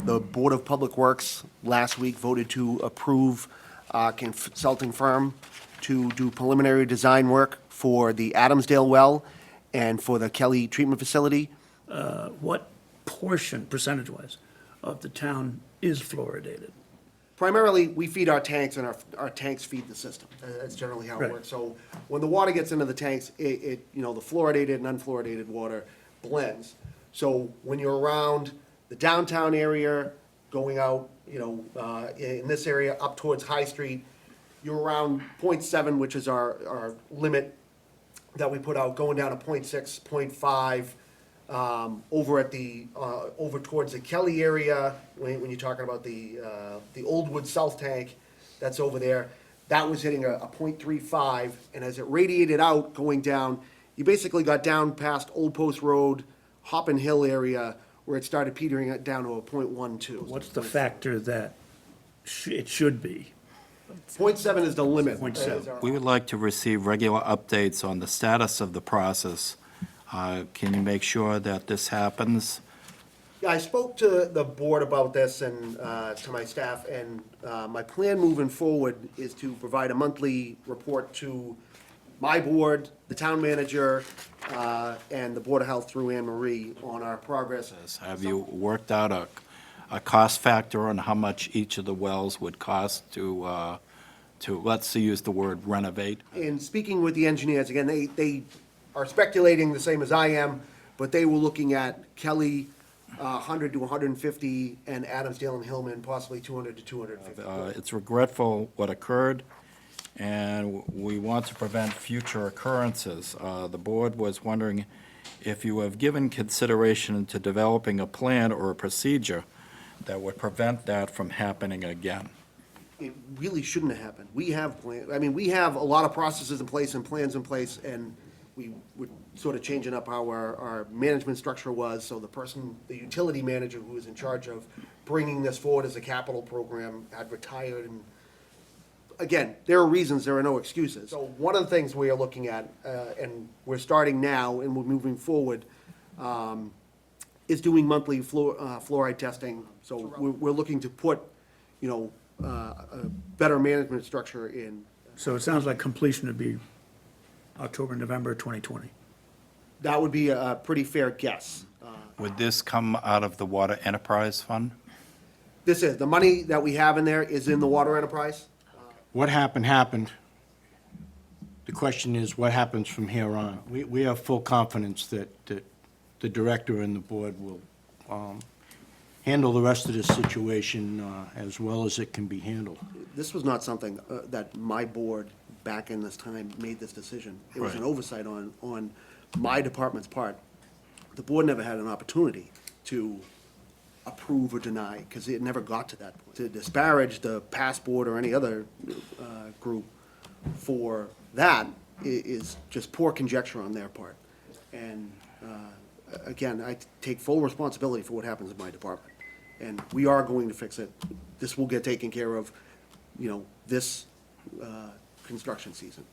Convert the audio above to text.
The Board of Public Works last week voted to approve a consulting firm to do preliminary design work for the Adamsdale well and for the Kelly treatment facility. What portion, percentage-wise, of the town is fluoridated? Primarily, we feed our tanks, and our tanks feed the system. That's generally how it Right. works. So when the water gets into the tanks, the fluoridated and unfluoridated water blends. So when you're around the downtown area, going out, in this area up towards High Street, you're around 0.7, which is our limit that we put out, going down to 0.6, 0.5, over at over towards the Kelly area, when you're talking about the Old Wood South tank, that's over there, that was hitting a 0.35, and as it radiated out, going down, you basically got down past Old Post Road, Hoppin Hill area, where it started petering it down to a 0.12. What's the factor that it should be? 0.7 is the limit. 0.7. We would like to receive regular updates on the status of the process. Can you make sure that this happens? Yeah, I spoke to the board about this and to my staff, and my plan moving forward is to provide a monthly report to my board, the town manager, and the Board of Health through Anne Marie on our progress. Have you worked out a cost factor on how much each of the wells would cost to, let's use the word renovate? In speaking with the engineers, again, they are speculating the same as I am, but they were looking at Kelly, 100 to 150, and Adamsdale and Hillman, possibly 200 to 250. It's regretful what occurred, and we want to prevent future occurrences. The board was wondering if you have given consideration to developing a plan or a procedure that would prevent that from happening again. It really shouldn't have happened. We have we have a lot of processes in place and plans in place, and we were sort of changing up how our management structure was, so the utility manager who was in charge of bringing this forward as a capital program had retired, and again, there are reasons, there are no excuses. So one of the things we are looking at, and we're starting now and we're moving forward, is doing monthly fluoride testing. So we're looking to put, a better management structure in. So it sounds like completion would be October, November 2020. That would be a pretty fair guess. Would this come out of the Water Enterprise Fund? The money that we have in there is in the water enterprise. What happened, happened. The question is, what happens from here on? We have full confidence that the director and the board will handle the rest of this situation as well as it can be handled. This was not something that my board, back in this time, made this decision. It was an Right. oversight on my department's part. The board never had an opportunity to approve or deny, because it never got to that point. To disparage the past board or any other group for that is just poor conjecture on their part. And again, I take full responsibility for what happens in my department. And we are going to fix it. This will get taken care of, this construction season.